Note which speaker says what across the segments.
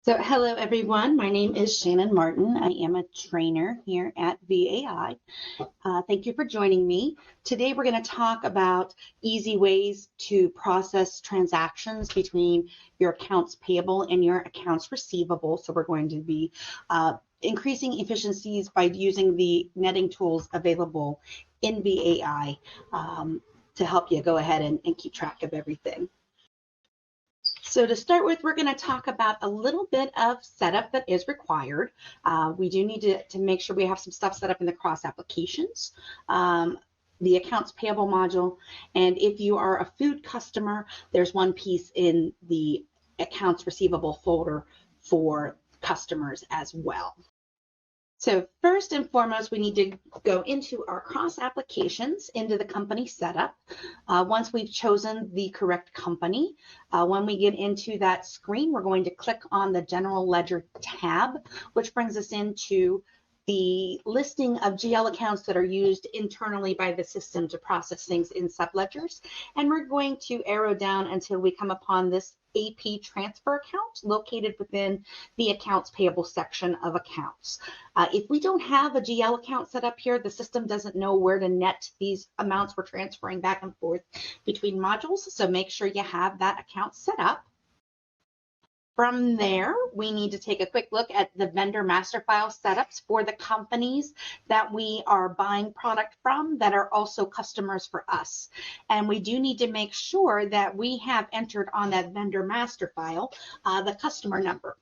Speaker 1: So hello everyone, my name is Shannon Martin. I am a trainer here at VAI. Thank you for joining me. Today we're going to talk about easy ways to process transactions between your accounts payable and your accounts receivable. So we're going to be increasing efficiencies by using the netting tools available in VAI to help you go ahead and keep track of everything. So to start with, we're going to talk about a little bit of setup that is required. We do need to make sure we have some stuff set up in the cross applications, the accounts payable module, and if you are a food customer, there's one piece in the accounts receivable folder for customers as well. So first and foremost, we need to go into our cross applications into the company setup. Once we've chosen the correct company, when we get into that screen, we're going to click on the General Ledger tab, which brings us into the listing of GL accounts that are used internally by the system to process things in subledgers. And we're going to arrow down until we come upon this AP transfer account located within the accounts payable section of accounts. If we don't have a GL account set up here, the system doesn't know where to net these amounts we're transferring back and forth between modules. So make sure you have that account set up. From there, we need to take a quick look at the vendor master file setups for the companies that we are buying product from that are also customers for us. And we do need to make sure that we have entered on that vendor master file the customer number.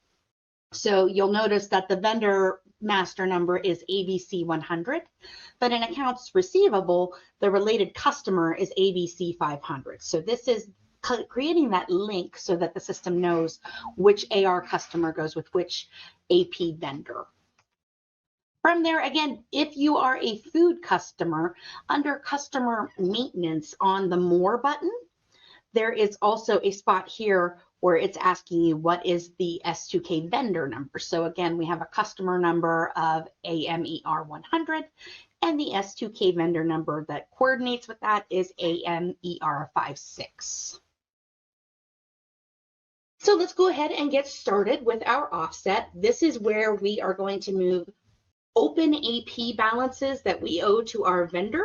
Speaker 1: So you'll notice that the vendor master number is ABC 100, but in accounts receivable, the related customer is ABC 500. So this is creating that link so that the system knows which AR customer goes with which AP vendor. From there, again, if you are a food customer, under customer maintenance on the More button, there is also a spot here where it's asking you what is the S2K vendor number. So again, we have a customer number of AMER 100, and the S2K vendor number that coordinates with that is AMER 56. So let's go ahead and get started with our offset. This is where we are going to move open AP balances that we owe to our vendor,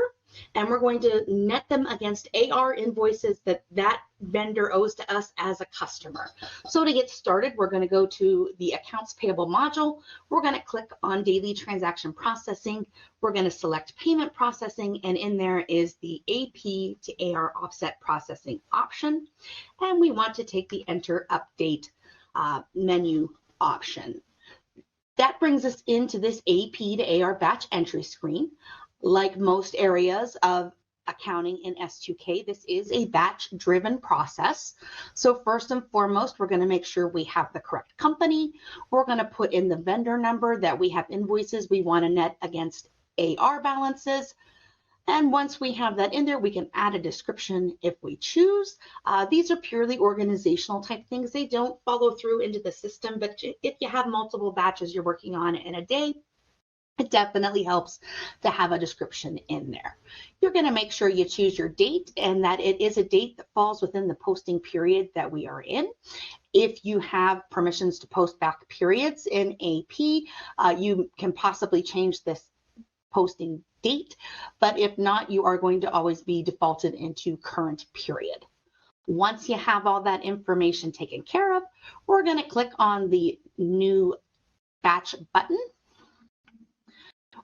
Speaker 1: and we're going to net them against AR invoices that that vendor owes to us as a customer. So to get started, we're going to go to the accounts payable module. We're going to click on daily transaction processing. We're going to select payment processing, and in there is the AP to AR offset processing option. And we want to take the enter update menu option. That brings us into this AP to AR batch entry screen. Like most areas of accounting in S2K, this is a batch-driven process. So first and foremost, we're going to make sure we have the correct company. We're going to put in the vendor number that we have invoices we want to net against AR balances. And once we have that in there, we can add a description if we choose. These are purely organizational type things. They don't follow through into the system, but if you have multiple batches you're working on in a day, it definitely helps to have a description in there. You're going to make sure you choose your date and that it is a date that falls within the posting period that we are in. If you have permissions to post back periods in AP, you can possibly change this posting date, but if not, you are going to always be defaulted into current period. Once you have all that information taken care of, we're going to click on the new batch button,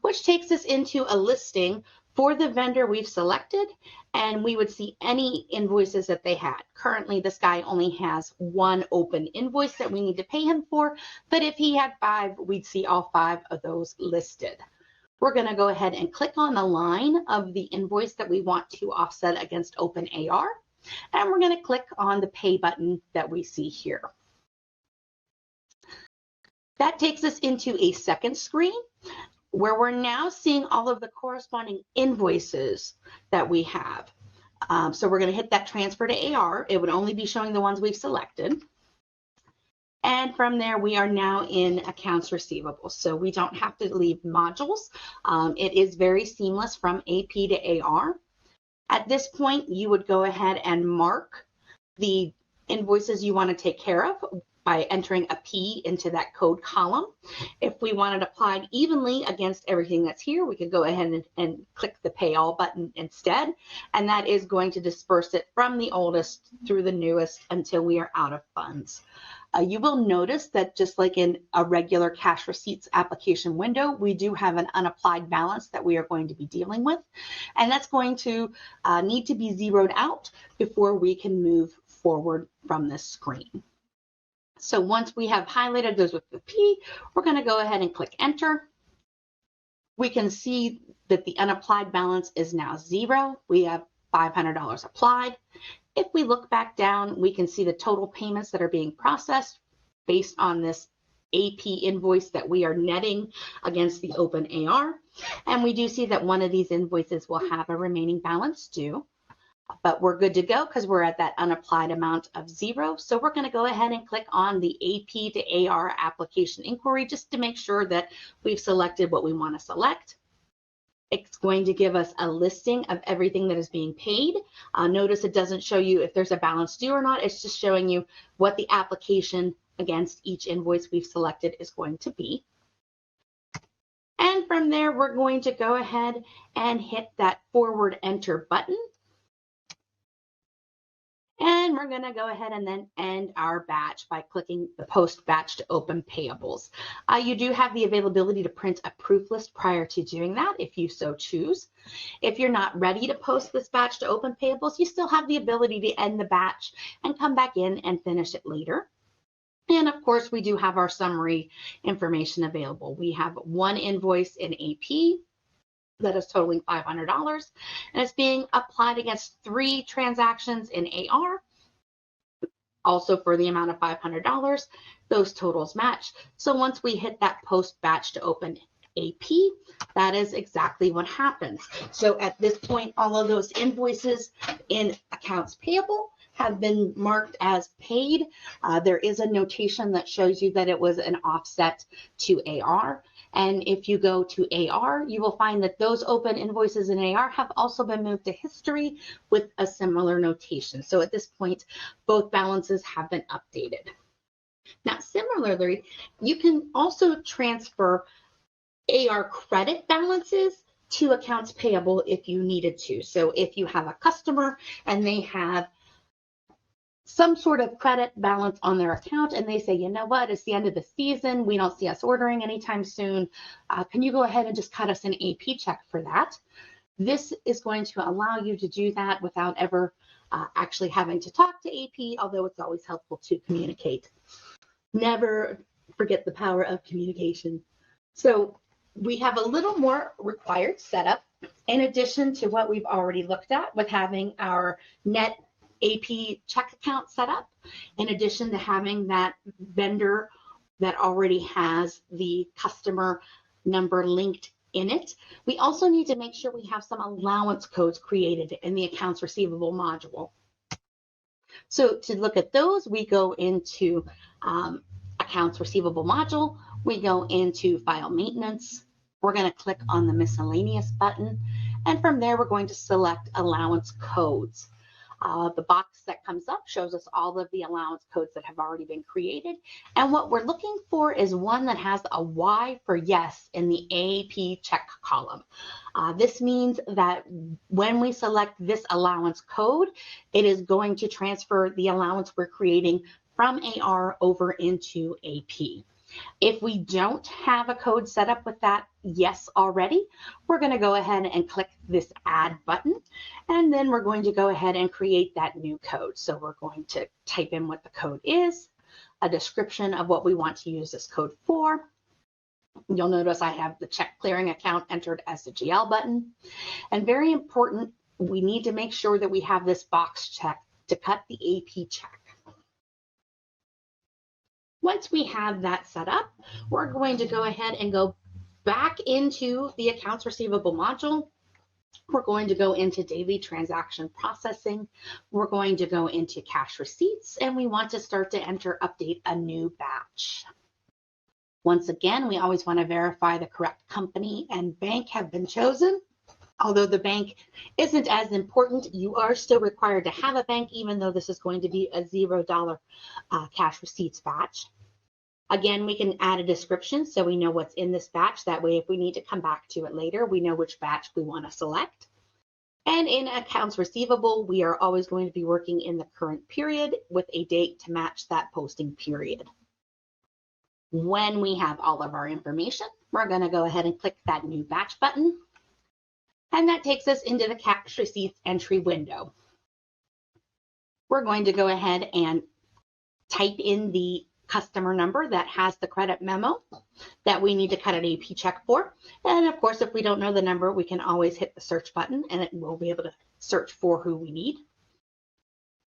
Speaker 1: which takes us into a listing for the vendor we've selected, and we would see any invoices that they had. Currently, this guy only has one open invoice that we need to pay him for, but if he had 5, we'd see all 5 of those listed. We're going to go ahead and click on the line of the invoice that we want to offset against open AR, and we're going to click on the pay button that we see here. That takes us into a second screen where we're now seeing all of the corresponding invoices that we have. So we're going to hit that transfer to AR. It would only be showing the ones we've selected. And from there, we are now in accounts receivable. So we don't have to leave modules. It is very seamless from AP to AR. At this point, you would go ahead and mark the invoices you want to take care of by entering a P into that code column. If we want it applied evenly against everything that's here, we could go ahead and click the Pay All button instead, and that is going to disperse it from the oldest through the newest until we are out of funds. You will notice that just like in a regular cash receipts application window, we do have an unapplied balance that we are going to be dealing with, and that's going to need to be zeroed out before we can move forward from this screen. So once we have highlighted those with the P, we're going to go ahead and click Enter. We can see that the unapplied balance is now 0. We have $500 applied. If we look back down, we can see the total payments that are being processed based on this AP invoice that we are netting against the open AR. And we do see that one of these invoices will have a remaining balance due, but we're good to go because we're at that unapplied amount of 0. So we're going to go ahead and click on the AP to AR application inquiry just to make sure that we've selected what we want to select. It's going to give us a listing of everything that is being paid. Notice it doesn't show you if there's a balance due or not. It's just showing you what the application against each invoice we've selected is going to be. And from there, we're going to go ahead and hit that forward enter button. And we're going to go ahead and then end our batch by clicking the post batch to open payables. You do have the availability to print a proof list prior to doing that if you so choose. If you're not ready to post this batch to open payables, you still have the ability to end the batch and come back in and finish it later. And of course, we do have our summary information available. We have one invoice in AP that is totaling $500, and it's being applied against 3 transactions in AR, also for the amount of $500. Those totals match. So once we hit that post batch to open AP, that is exactly what happens. So at this point, all of those invoices in accounts payable have been marked as paid. There is a notation that shows you that it was an offset to AR. And if you go to AR, you will find that those open invoices in AR have also been moved to history with a similar notation. So at this point, both balances have been updated. Now, similarly, you can also transfer AR credit balances to accounts payable if you needed to. So if you have a customer and they have some sort of credit balance on their account and they say, you know what, it's the end of the season, we don't see us ordering anytime soon, can you go ahead and just cut us an AP check for that? This is going to allow you to do that without ever actually having to talk to AP, although it's always helpful to communicate. Never forget the power of communication. So we have a little more required setup in addition to what we've already looked at with having our net AP check account set up, in addition to having that vendor that already has the customer number linked in it. We also need to make sure we have some allowance codes created in the accounts receivable module. So to look at those, we go into accounts receivable module, we go into file maintenance, we're going to click on the miscellaneous button, and from there we're going to select allowance codes. The box that comes up shows us all of the allowance codes that have already been created. And what we're looking for is one that has a Y for yes in the AP check column. This means that when we select this allowance code, it is going to transfer the allowance we're creating from AR over into AP. If we don't have a code set up with that yes already, we're going to go ahead and click this add button, and then we're going to go ahead and create that new code. So we're going to type in what the code is, a description of what we want to use this code for. You'll notice I have the check clearing account entered as the GL button. And very important, we need to make sure that we have this box checked to cut the AP check. Once we have that set up, we're going to go ahead and go back into the accounts receivable module. We're going to go into daily transaction processing. We're going to go into cash receipts, and we want to start to update a new batch. Once again, we always want to verify the correct company and bank have been chosen. although the bank isn't as important, you are still required to have a bank, even though this is going to be a $0 cash receipts batch. Again, we can add a description so we know what's in this batch. That way, if we need to come back to it later, we know which batch we want to select. And in accounts receivable, we are always going to be working in the current period with a date to match that posting period. When we have all of our information, we're going to go ahead and click that new batch button. And that takes us into the cash receipts entry window. We're going to go ahead and type in the customer number that has the credit memo that we need to cut an AP check for. And of course, if we don't know the number, we can always hit the search button and it will be able to search for who we need.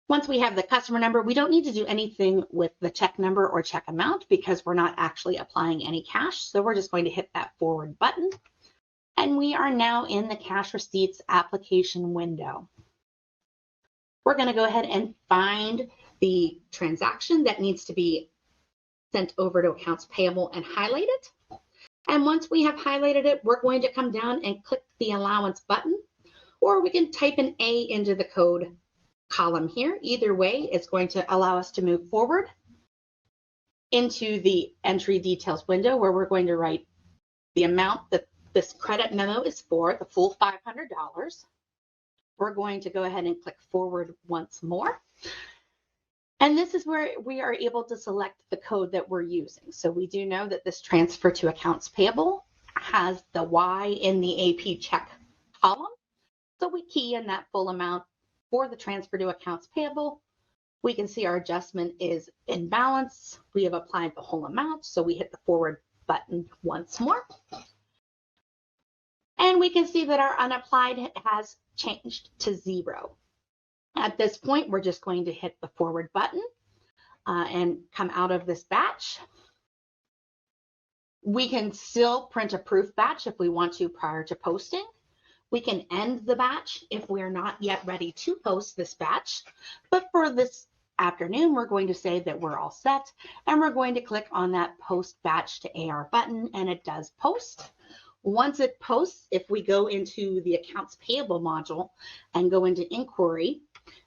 Speaker 1: Once we have the customer number, we don't need to do anything with the check number or check amount because we're not actually applying any cash. So we're just going to hit that forward button. And we are now in the cash receipts application window. We're going to go ahead and find the transaction that needs to be sent over to accounts payable and highlight it. And once we have highlighted it, we're going to come down and click the allowance button, or we can type an A into the code column here. Either way, it's going to allow us to move forward into the entry details window where we're going to write the amount that this credit memo is for, the full $500. We're going to go ahead and click forward once more. And this is where we are able to select the code that we're using. So we do know that this transfer to accounts payable has the Y in the AP check column. So we key in that full amount for the transfer to accounts payable. We can see our adjustment is in balance. We have applied the whole amount. So we hit the forward button once more. And we can see that our unapplied has changed to 0. At this point, we're just going to hit the forward button and come out of this batch. We can still print a proof batch if we want to prior to posting. We can end the batch if we're not yet ready to post this batch. But for this afternoon, we're going to say that we're all set, and we're going to click on that post batch to AR button, and it does post. Once it posts, if we go into the accounts payable module and go into inquiry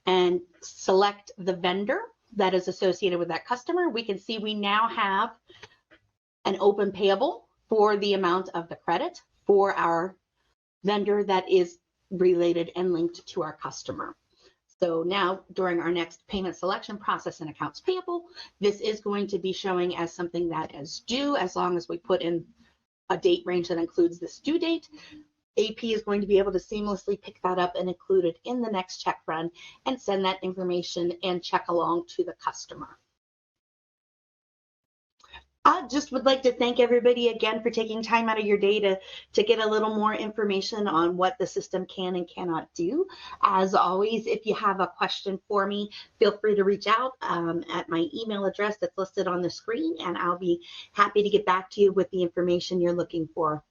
Speaker 1: and select the vendor that is associated with that customer, we can see we now have an open payable for the amount of the credit for our vendor that is related and linked to our customer. So now during our next payment selection process in accounts payable, this is going to be showing as something that is due as long as we put in a date range that includes this due date. AP is going to be able to seamlessly pick that up and include it in the next check run and send that information and check along to the customer. I just would like to thank everybody again for taking time out of your day to get a little more information on what the system can and cannot do. As always, if you have a question for me, feel free to reach out at my email address that's listed on the screen, and I'll be happy to get back to you with the information you're looking for.